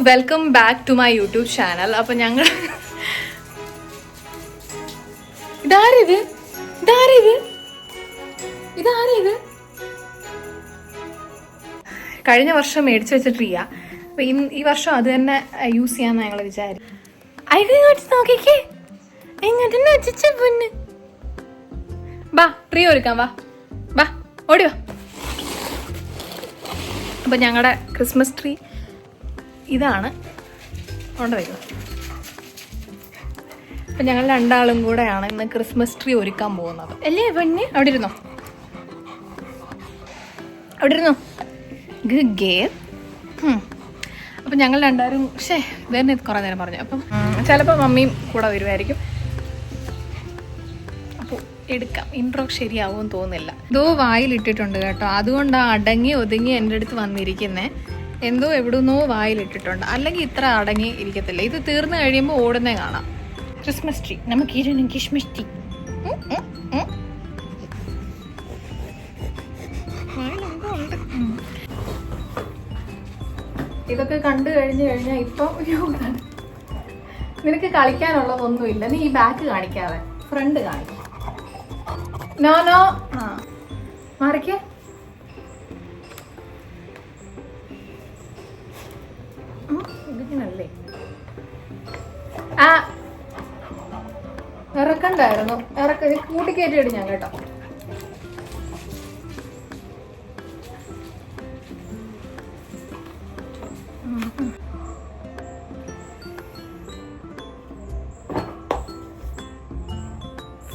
Welcome back to my YouTube channel. അപ്പോൾ ഞങ്ങൾ ഇതാരിത് കഴിഞ്ഞ വർഷം മേടിച്ചു വെച്ച ട്രീയാ. അപ്പൊ ഈ വർഷം അത് തന്നെ യൂസ് ചെയ്യാന്ന് ഞങ്ങൾ വിചാരിച്ചു. നോക്കിക്കേ എങ്ങോട്ട് പൊന്ന്. ബാ ട്രീ ഒരുക്കാം, വാ ഓടി വാ. അപ്പൊ ഞങ്ങളുടെ ക്രിസ്മസ് ട്രീ ഇതാണ് കൊണ്ടുവരുന്നത്. അപ്പം ഞങ്ങൾ രണ്ടാളും കൂടെയാണ് ഇന്ന് ക്രിസ്മസ് ട്രീ ഒരുക്കാൻ പോകുന്നത്. അല്ലേ പൊന്നെ? അവിടെ ഇരുന്നോ ഗുഡ് ഗെയിം. അപ്പം ഞങ്ങൾ രണ്ടുപേരും ഇതന്നെ കുറേ നേരം പറഞ്ഞു. അപ്പം ചിലപ്പോൾ മമ്മിയും കൂടെ വരുമായിരിക്കും. അപ്പോൾ എടുക്കാം. ഇൻട്രോ ശരിയാവുമെന്ന് തോന്നുന്നില്ല. എന്തോ വായിലിട്ടിട്ടുണ്ട് കേട്ടോ, അതുകൊണ്ടാണ് അടങ്ങി ഒതുങ്ങി എൻ്റെ അടുത്ത് വന്നിരിക്കുന്നത്. എന്തോ എവിടുന്നോ വായിലിട്ടിട്ടുണ്ട്, അല്ലെങ്കിൽ ഇത്ര അടങ്ങി ഇരിക്കത്തില്ല. ഇത് തീർന്നു കഴിയുമ്പോൾ ഓടുന്നേ കാണാം. ക്രിസ്മസ് ട്രീ നമുക്ക് ഇരുന്ന് ക്രിസ്മസ് ട്രീ. ഇതൊക്കെ കണ്ടു കഴിഞ്ഞാൽ ഇപ്പൊ നിനക്ക് കളിക്കാനുള്ളതൊന്നുമില്ല. നീ ഈ ബാക്ക് കാണിക്കാതെ ഫ്രണ്ട് കാണിക്ക. നോ മാറിക്കേ. ഇതിനല്ലേ ഇറക്കണ്ടായിരുന്നു. കൂട്ടിക്കയറ്റിയിട്ട് ഞാൻ കേട്ടോ.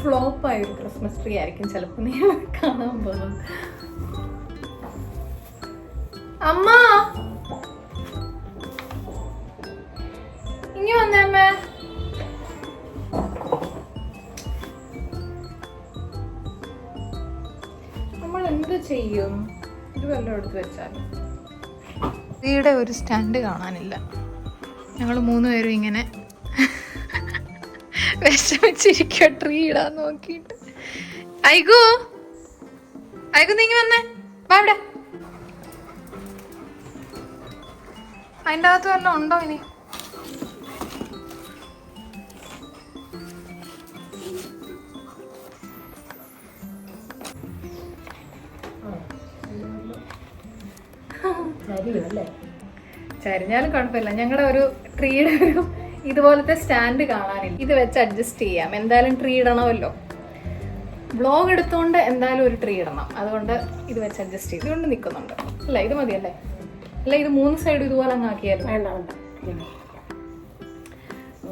ഫ്ലോപ്പായ ഒരു ക്രിസ്മസ് ട്രീ ആയിരിക്കും ചിലപ്പോൾ നീ കാണാൻ പോകുന്നത്. അമ്മ ഇനി വന്നേമ്മേ. നമ്മൾ എന്ത് ചെയ്യും? ഇത് വല്ലതും എടുത്ത് വെച്ചാൽ. ട്രീയുടെ ഒരു സ്റ്റാൻഡ് കാണാനില്ല. ഞങ്ങൾ 3 പേരും ഇങ്ങനെ വിഷമിച്ചിരിക്കുക ട്രീ ഇടാൻ നോക്കിയിട്ട്. ഐഗു നീങ്ങി വന്നേ, വാ ഇവിടെ. അതിൻ്റെ അകത്ത് വല്ലതും ഉണ്ടോ ഇനി? ചരിഞ്ഞാലും കുഴപ്പമില്ല. ഞങ്ങളുടെ ഒരു ട്രീയുടെ ഒരു ഇതുപോലത്തെ സ്റ്റാൻഡ് കാണാനില്ല. ഇത് വെച്ച് അഡ്ജസ്റ്റ് ചെയ്യാം. എന്തായാലും ട്രീ ഇടണമല്ലോ. വ്ളോഗ് എടുത്തോണ്ട് എന്തായാലും ഒരു ട്രീ ഇടണം. അതുകൊണ്ട് ഇത് വെച്ച് അഡ്ജസ്റ്റ് ചെയ്ത് ഇതുകൊണ്ട് നിൽക്കുന്നുണ്ട്. അല്ല ഇത് മതിയല്ലേ? അല്ല ഇത് 3 സൈഡും ഇതുപോലെ അങ്ങ് ആക്കിയാലും വേണ്ട.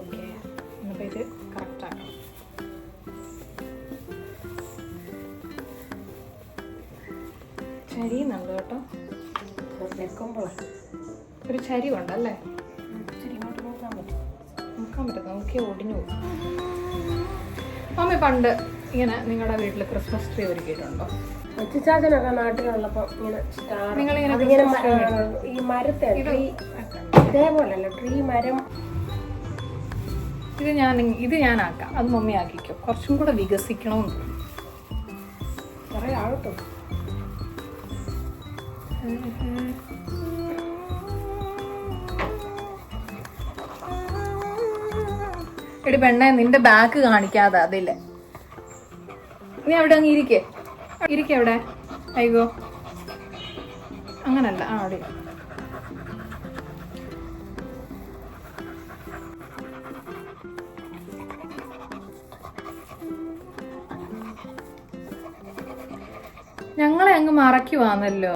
ഓക്കെ, അപ്പോൾ ഇത് കറക്റ്റ് ആക്കണം. ചരിയുന്നുണ്ട് കേട്ടോ. ഒരു ചരിവുണ്ടല്ലേ? നോക്കാൻ പറ്റും. നോക്കി ഒടിഞ്ഞു പോകും. മമ്മി പണ്ട് ഇങ്ങനെ നിങ്ങളുടെ വീട്ടിൽ ക്രിസ്മസ് ട്രീ ഒരുക്കിയിട്ടുണ്ടോ? ചാച്ചനൊക്കെ നാട്ടിലുള്ളപ്പോ ഈ മരത്തെ ഇതേപോലല്ല ട്രീ മരം. ഇത് ഞാനാക്കാം. അത് മമ്മി ആക്കിക്കോ. കുറച്ചും കൂടെ വികസിക്കണമെന്ന് കുറെ ആവട്ടോ. എടി പെണ്ണെ, നിന്റെ ബാക്ക് കാണിക്കാതെ അതില്ലേ. നീ അവിടെ അങ്ങ് ഇരിക്കേ അവിടെ. അയ്യോ അങ്ങനല്ല. അവിടെ ഞങ്ങളെ അങ്ങ് മറക്കുവാന്നല്ലോ.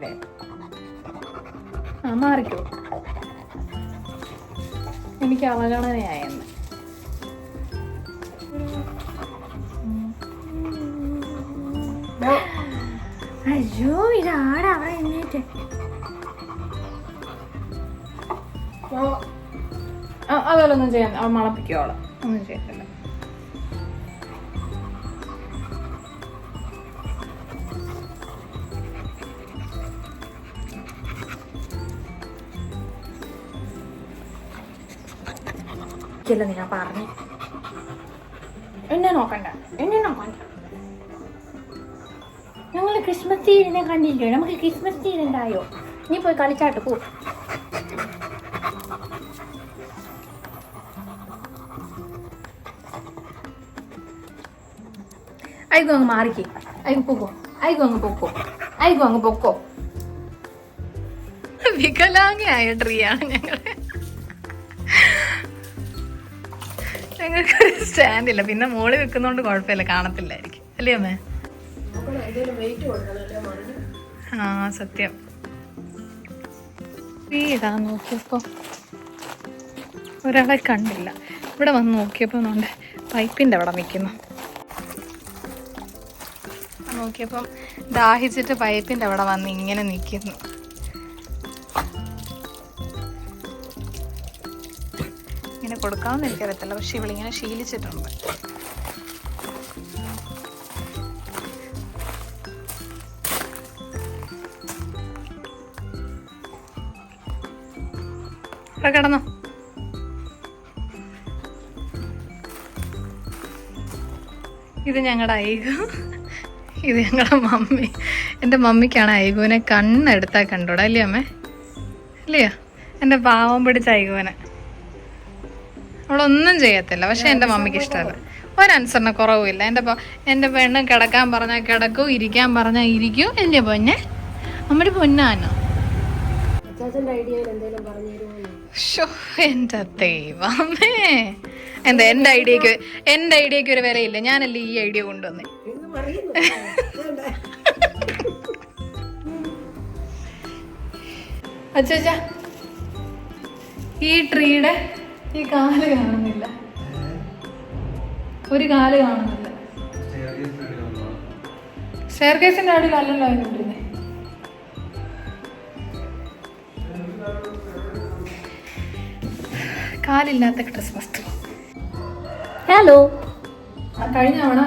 മാറിക്കോ. എനിക്ക് അവഗണനയായെന്ന്. അയ്യോ ഇതാടാ അവിടെ എണ്ണീറ്റ്. അതുപോലൊന്നും ചെയ്യാൻ അവൾ മണപ്പിക്കോളെ ഒന്നും ചെയ്യത്തില്ല. ഞാൻ പറഞ്ഞു എന്നെ നോക്കണ്ട. ഞങ്ങൾ ക്രിസ്മസ് ട്രീനെ കണ്ടില്ലോ. നമുക്ക് ക്രിസ്മസ് ട്രീ ഉണ്ടായോ? നീ പോയി കളിച്ചാട്ട് പോ. അയ്യോ അങ്ങ് മാറിക്കേ. അയ്യോ പൊക്കോ. അയ്യോ അങ്ങ് പൊക്കോ. അയ്യോ അങ്ങ് പൊക്കോ. വികലാംഗയായ ട്രീയാണ് ഞങ്ങളുടെ. ഞങ്ങൾക്കൊരു സ്റ്റാൻഡില്ല. പിന്നെ മോളിൽ വെക്കുന്നോണ്ട് കുഴപ്പമില്ല, കാണത്തില്ലായിരിക്കും അല്ലേ അമ്മേ? ആ സത്യം. ഇതാ നോക്കിയപ്പോ ഒരാളെ കണ്ടില്ല. ഇവിടെ വന്ന് നോക്കിയപ്പോൾ നമ്മുടെ പൈപ്പിൻ്റെ അവിടെ നിൽക്കുന്നു. നോക്കിയപ്പം ദാഹിച്ചിട്ട് പൈപ്പിൻ്റെ അവിടെ വന്ന് ഇങ്ങനെ നിൽക്കുന്നു. ഇങ്ങനെ കൊടുക്കാമെന്ന് എനിക്കറിയത്തില്ല, പക്ഷെ ഇവളിങ്ങനെ ശീലിച്ചിട്ടുണ്ട്. ഇവിടെ കിടന്നോ. ഇത് ഞങ്ങളുടെ ഐഗു, ഇത് ഞങ്ങളുടെ മമ്മി. എൻ്റെ മമ്മിക്കാണ് ഐഗുവിനെ കണ്ണെടുത്താൽ കണ്ടോടാ, അല്ലേ അമ്മേ? ഇല്ലയോ? എൻ്റെ പാവം പിടിച്ച ഐഗുവിനെ. അവളൊന്നും ചെയ്യത്തില്ല, പക്ഷെ എൻ്റെ മമ്മിക്ക് ഇഷ്ടമല്ല. ഒരനുസരണ കുറവുമില്ല. എൻ്റെ പെണ്ണ് കിടക്കാൻ പറഞ്ഞാൽ കിടക്കും, ഇരിക്കാൻ പറഞ്ഞാൽ ഇരിക്കും. അല്ലേ പൊന്നെ? നമ്മുടെ പൊന്നാനോ. എൻ്റെ ദൈവമേ, എന്താ എൻ്റെ ഐഡിയക്ക് ഒരു വിലയില്ല. ഞാനല്ലേ ഈ ഐഡിയ കൊണ്ടുവന്നേ. അച്ഛാ, ഈ ട്രീയുടെ ഈ കാല് കാണുന്നില്ല, ഒരു കാല് കാണുന്നില്ല. സ്റ്റെയർകേസിന്റെ അടിയിലല്ലല്ലോ അതിനുണ്ടിരുന്നേ. കാലില്ലാത്ത ക്രിസ്മസ് ട്രീ. ഹലോ. കഴിഞ്ഞ തവണ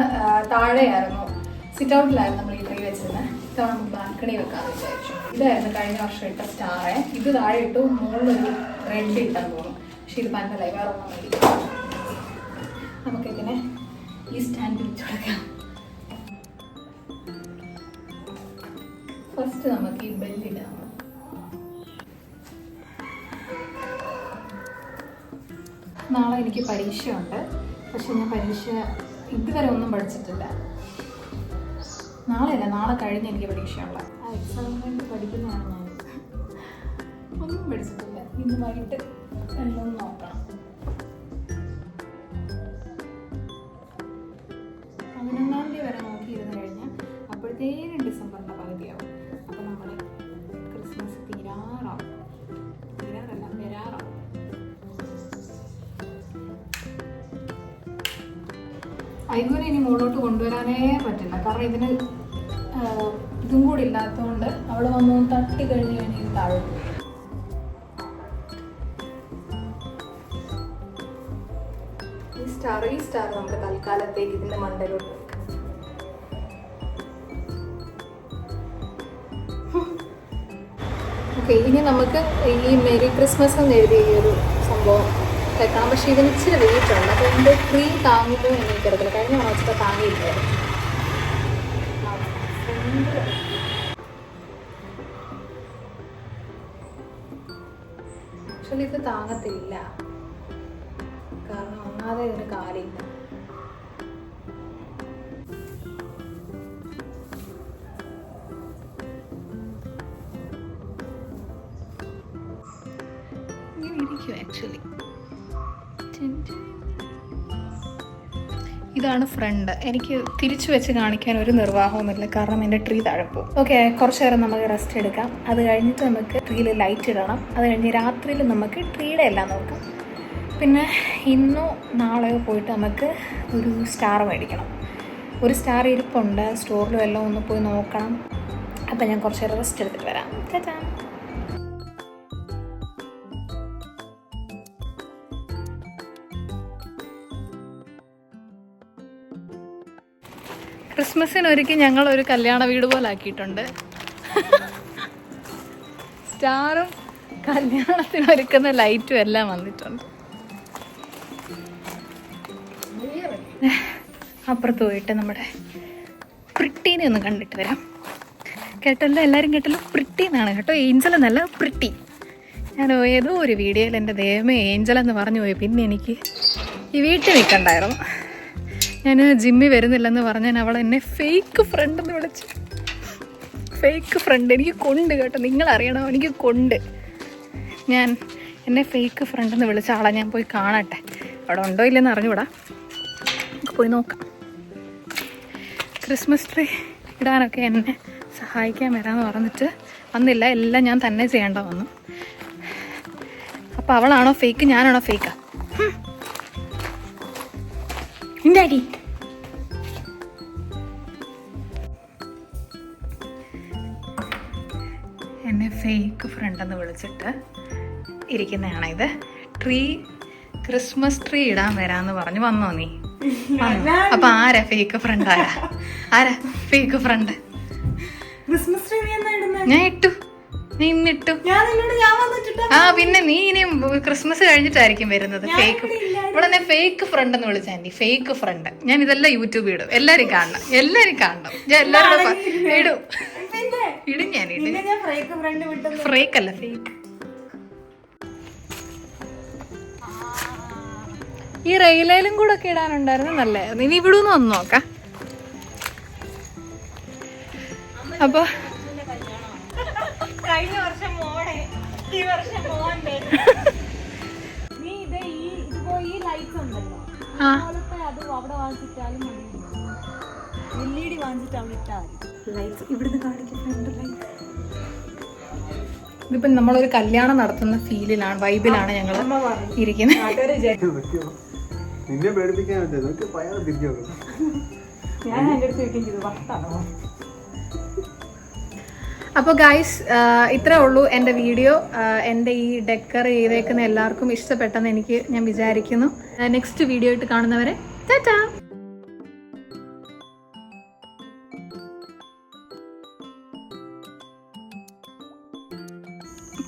താഴെയായിരുന്നു, സിറ്റ് ഔട്ടിലായിരുന്നു നമ്മൾ ഈ ട്രീ വെച്ചിരുന്നത്. ഇത്തവണ നമുക്ക് ബാൽക്കണി വെക്കാമെന്ന് വിചാരിച്ചു. ഇതായിരുന്നു കഴിഞ്ഞ വർഷം ഇട്ട സ്റ്റാറ്. ഇത് താഴെ ഇട്ടു, മുകളിലൊരു റെഡ് ഇട്ടെന്ന് തോന്നും. പക്ഷെ ഇത് പന്നലായി, വേറെ ഒന്നും മതി. നമുക്കിങ്ങനെ ഈ സ്റ്റാൻഡ് വെച്ച് കൊടുക്കാം. ഫസ്റ്റ് നമുക്ക് ഈ ബെല്ലിടാം. നാളെ എനിക്ക് പരീക്ഷയുണ്ട്, പക്ഷെ ഞാൻ പരീക്ഷ ഇതുവരെ ഒന്നും പഠിച്ചിട്ടില്ല. നാളെയല്ല, നാളെ കഴിഞ്ഞ് എനിക്ക് പരീക്ഷയുള്ള. ആ എക്സാമിന് വേണ്ടി പഠിക്കുന്നതാണ് ഞാൻ. ഒന്നും പഠിച്ചിട്ടില്ല. ഇന്ന് വൈകിട്ട് എല്ലാം നോക്കണം. 11-ാം തീയതി വരെ നോക്കിയിരുന്നു കഴിഞ്ഞാൽ അപ്പോഴത്തേനും ഡിസംബറിൻ്റെ പകുതിയാവും. അപ്പോൾ നമ്മൾ ക്രിസ്മസ് വരാറാവും. ഐഗുവിനെ ഇനി മുകളിലോട്ട് കൊണ്ടുവരാനേ പറ്റില്ല, കാരണം ഇതിന് ഇതും കൂടി ഇല്ലാത്തതുകൊണ്ട് അവിടെ വന്ന് തട്ടി കഴിഞ്ഞ് കഴിഞ്ഞാൽ താഴും. ഈ സ്റ്റാർ നമുക്ക് തൽക്കാലത്തേക്ക് ഇതിന്റെ മണ്ടയിലോട്ട് വെക്കാം. ഓക്കെ, ഇനി നമുക്ക് ഈ മെരി ക്രിസ്മസ് എന്ന് എഴുതിയ ഈ ഒരു സംഭവം വെക്കണം. പക്ഷെ ഇതിന് ഇച്ചിരി വെയിറ്റ് ഉണ്ട്. അപ്പോൾ ഇതിൻ്റെ ട്രീ താങ്ങുമോ എന്ന് എനിക്കറിയില്ല. കഴിഞ്ഞ മാസത്തെ താങ്ങിയില്ലായിരുന്നു. ആക്ച്വലി ഇത് താങ്ങത്തില്ല, കാരണം ഒന്നാമതെ ഇതിന് കാലില്ല. ഇങ്ങനെ ഇരിക്കും ആക്ച്വലി. ഇതാണ് ഫ്രണ്ട്. എനിക്ക് തിരിച്ചു വെച്ച് കാണിക്കാൻ ഒരു നിർവാഹവുമില്ല, കാരണം എൻ്റെ ട്രീ താഴെ പോകും. ഓക്കെ, കുറച്ച് നേരം നമുക്ക് റെസ്റ്റ് എടുക്കാം. അത് കഴിഞ്ഞിട്ട് നമുക്ക് ട്രീയിൽ ലൈറ്റ് ഇടണം. അത് കഴിഞ്ഞ് രാത്രിയിൽ നമുക്ക് ട്രീയുടെ എല്ലാം നോക്കാം. പിന്നെ ഇന്നോ നാളെയോ പോയിട്ട് നമുക്ക് ഒരു സ്റ്റാർ മേടിക്കണം. ഒരു സ്റ്റാർ ഇരിപ്പുണ്ട് സ്റ്റോറിലും എല്ലാം, ഒന്ന് പോയി നോക്കണം. അപ്പം ഞാൻ കുറച്ച് നേരം റെസ്റ്റ് എടുത്തിട്ട് വരാം. ടാറ്റാ. ക്രിസ്മസിനൊരുക്കി ഞങ്ങൾ ഒരു കല്യാണ വീട് പോലെ ആക്കിയിട്ടുണ്ട്. സ്റ്റാറും കല്യാണത്തിനൊരുക്കുന്ന ലൈറ്റും എല്ലാം വന്നിട്ടുണ്ട്. അപ്പുറത്ത് പോയിട്ട് നമ്മുടെ പ്രിട്ടീനെ ഒന്ന് കണ്ടിട്ട് വരാം. കേട്ടല്ലോ, എല്ലാവരും കേട്ടല്ലോ, പ്രിട്ടി എന്നാണ് കേട്ടോ, ഏഞ്ചൽ എന്നല്ല, പ്രിട്ടി. ഞാൻ ഏതോ ഒരു വീഡിയോയിൽ എൻ്റെ ദൈവമേ ഏഞ്ചൽ എന്ന് പറഞ്ഞു പോയി. പിന്നെ എനിക്ക് ഈ വീട്ടിൽ നിൽക്കണ്ടായിരുന്നു. ഞാൻ ജിമ്മിൽ വരുന്നില്ലെന്ന് പറഞ്ഞാൽ അവൾ എന്നെ ഫേക്ക് ഫ്രണ്ട് എന്ന് വിളിച്ചു. ഫേക്ക് ഫ്രണ്ട് എനിക്ക് കൊണ്ട് കേട്ടോ, നിങ്ങളറിയണോ, എനിക്ക് കൊണ്ട്. ഞാൻ എന്നെ ഫേക്ക് ഫ്രണ്ട് എന്ന് വിളിച്ച ആളെ ഞാൻ പോയി കാണട്ടെ, അവിടെ ഉണ്ടോ ഇല്ലെന്ന് അറിഞ്ഞുകൂടാ. നമുക്ക് പോയി നോക്കാം. ക്രിസ്മസ് ട്രീ ഇടാനൊക്കെ എന്നെ സഹായിക്കാൻ വരാമെന്ന് പറഞ്ഞിട്ട് വന്നില്ല. എല്ലാം ഞാൻ തന്നെ ചെയ്യേണ്ട വന്നു. അപ്പോൾ അവളാണോ ഫേക്ക്, ഞാനാണോ ഫേക്കാ? ഡാഡി എന്നെ ഫേക്ക് ഫ്രണ്ടെന്ന് വിളിച്ചിട്ട് ഇരിക്കുന്നതാണ്. ഇത് ക്രിസ്മസ് ട്രീ ഇടാൻ വരാന്ന് പറഞ്ഞു. വന്നോ നീ? അപ്പൊ ആരാ ഫേക്ക് ഫ്രണ്ട്? ആരാ ഫേക്ക് ഫ്രണ്ട്? ക്രിസ്മസ് ട്രീ ഞാൻ ഇട്ടു, നീ ഇന്നിട്ടു. ആ പിന്നെ നീ ഇനി ക്രിസ്മസ് കഴിഞ്ഞിട്ടായിരിക്കും വരുന്നത്. ഫേക്ക് ഇവിടെ എന്നെ ഫേക്ക് ഫ്രണ്ട് എന്ന് വിളിച്ചാൽ മതി. Fake friend. ഞാൻ ഇതെല്ലാം യൂട്യൂബിൽ ഇടും, എല്ലാരും കാണണം. ഞാൻ എല്ലാവരും ഇടും ഞാൻ ഫ്രേക്ക് അല്ല ഫേക്ക്. ഈ റെയിലേലും കൂടെ ഒക്കെ ഇടാനുണ്ടായിരുന്നു, നല്ലായിരുന്നു. ഇനി ഇവിടെ നിന്ന് വന്ന് നോക്കാം. അപ്പൊ കഴിഞ്ഞ വർഷം മോടെ, ഈ വർഷം മോന്റെ. നീ ഈ ലൈറ്റ്സ് ഉണ്ടല്ലോ, അത് അവിടെ വാങ്ങിച്ചിട്ടാലും മതി. LED വാങ്ങിച്ചിട്ട് അവിടെ ഇട്ടാൽ മതി. ലൈറ്റ്സ് ഇവിടുന്ന് കാണിക്കുന്നുണ്ട്. ഇതിപ്പോ നമ്മളൊരു കല്യാണം നടത്തുന്ന ഫീലിലാണ്, വൈബിലാണ് ഞങ്ങൾ ഇരിക്കുന്നത്. നിന്നെ പേടിപ്പിക്കാൻ തിരിഞ്ഞു. ഞാൻ എൻ്റെ അടുത്ത് ചോദിക്കുന്നത് വട്ടാണോ? അപ്പോൾ ഗൈസ്, ഇത്രേ ഉള്ളൂ എൻ്റെ വീഡിയോ. എൻ്റെ ഈ ഡെക്കർ ചെയ്തേക്കുന്ന എല്ലാവർക്കും ഇഷ്ടപ്പെട്ടെന്ന് ഞാൻ വിചാരിക്കുന്നു. നെക്സ്റ്റ് വീഡിയോ ആയിട്ട് കാണുന്നവരെ ടാറ്റാ.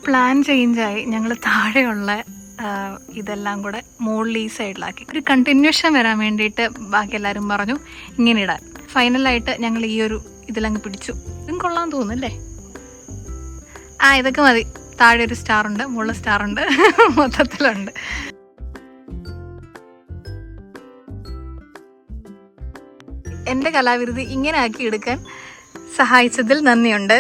പ്ലാൻ ചേഞ്ചായി. ഞങ്ങൾ താഴെയുള്ള ഇതെല്ലാം കൂടെ മുകളിൽ ഈ സൈഡിലാക്കി. ഒരു കണ്ടിന്യൂഷൻ വരാൻ വേണ്ടിയിട്ട് ബാക്കി എല്ലാവരും പറഞ്ഞു ഇങ്ങനെ ഇടാൻ. ഫൈനലായിട്ട് ഞങ്ങൾ ഈ ഒരു ഇതിലങ്ങ് പിടിച്ചു. ഇതും കൊള്ളാൻ തോന്നുന്നല്ലേ? ഇതൊക്കെ മതി. താഴെ ഒരു സ്റ്റാറുണ്ട്, മുകളിൽ സ്റ്റാറുണ്ട്, മൊത്തത്തിലുണ്ട്. എൻ്റെ കലാവിരുത് ഇങ്ങനെ ആക്കി എടുക്കാൻ സഹായിച്ചതിൽ നന്ദിയുണ്ട്.